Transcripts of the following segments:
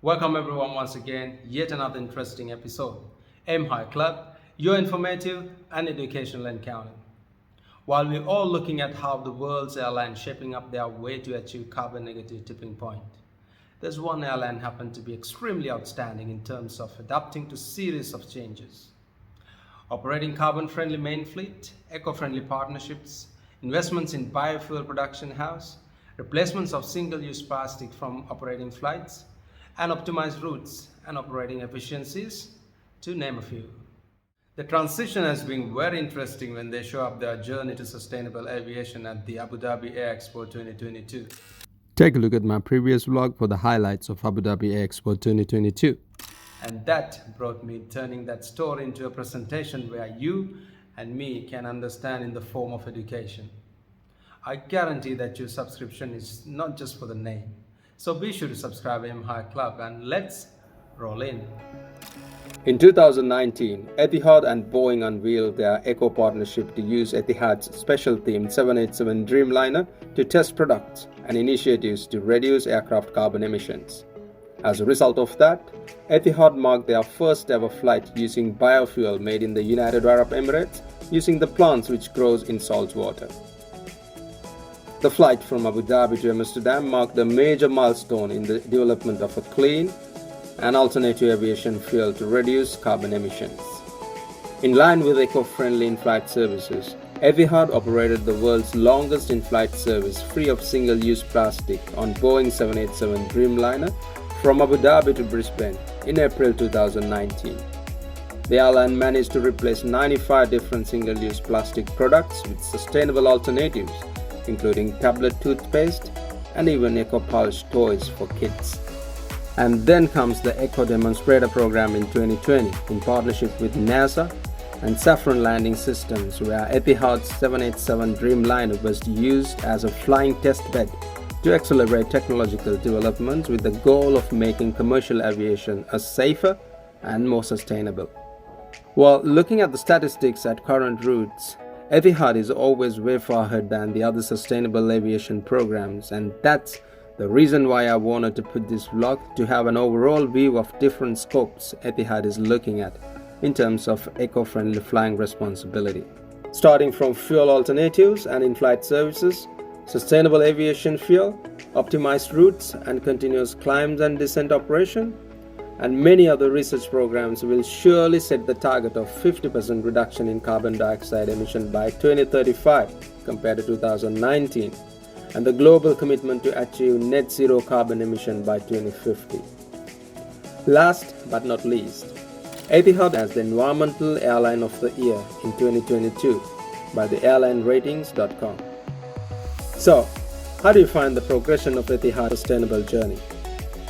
Welcome everyone once again, yet another interesting episode. Aim High Club, your informative and educational encounter. While we're all looking at how the world's airlines shaping up their way to achieve carbon negative tipping point, there's one airline happened to be extremely outstanding in terms of adapting to series of changes. Operating carbon-friendly main fleet, eco-friendly partnerships, investments in biofuel production house, replacements of single-use plastic from operating flights, and optimized routes and operating efficiencies, to name a few. The transition has been very interesting when they show up their journey to sustainable aviation at the Abu Dhabi Air EXPO 2022. Take a look at my previous vlog for the highlights of Abu Dhabi Air EXPO 2022. And that brought me turning that story into a presentation where you and me can understand in the form of education. I guarantee that your subscription is not just for the name. So be sure to subscribe to Aim High Club and let's roll in. In 2019, Etihad and Boeing unveiled their eco partnership to use Etihad's special themed 787 Dreamliner to test products and initiatives to reduce aircraft carbon emissions. As a result of that, Etihad marked their first ever flight using biofuel made in the United Arab Emirates using the plants which grows in salt water. The flight from Abu Dhabi to Amsterdam marked a major milestone in the development of a clean and alternative aviation fuel to reduce carbon emissions. In line with eco-friendly in-flight services, Etihad operated the world's longest in-flight service free of single-use plastic on Boeing 787 Dreamliner from Abu Dhabi to Brisbane in April 2019. The airline managed to replace 95 different single-use plastic products with sustainable alternatives, including tablet toothpaste and even eco-polished toys for kids. And then comes the Eco Demonstrator program in 2020 in partnership with NASA and Saffron Landing Systems, where Etihad's 787 Dreamliner was used as a flying test bed to accelerate technological developments with the goal of making commercial aviation a safer and more sustainable. Well, looking at the statistics at current routes, Etihad is always way far ahead than the other sustainable aviation programs, and that's the reason why I wanted to put this vlog to have an overall view of different scopes Etihad is looking at in terms of eco-friendly flying responsibility. Starting from fuel alternatives and in-flight services, sustainable aviation fuel, optimized routes and continuous climbs and descent operation, and many other research programs will surely set the target of 50% reduction in carbon dioxide emission by 2035 compared to 2019, and the global commitment to achieve net zero carbon emission by 2050. Last but not least, Etihad as the Environmental Airline of the Year in 2022 by the airlineratings.com. So, how do you find the progression of Etihad's sustainable journey?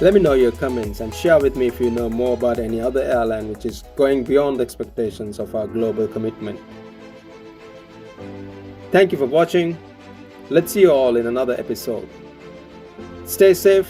Let me know your comments and share with me if you know more about any other airline which is going beyond the expectations of our global commitment. Thank you for watching. Let's see you all in another episode. Stay safe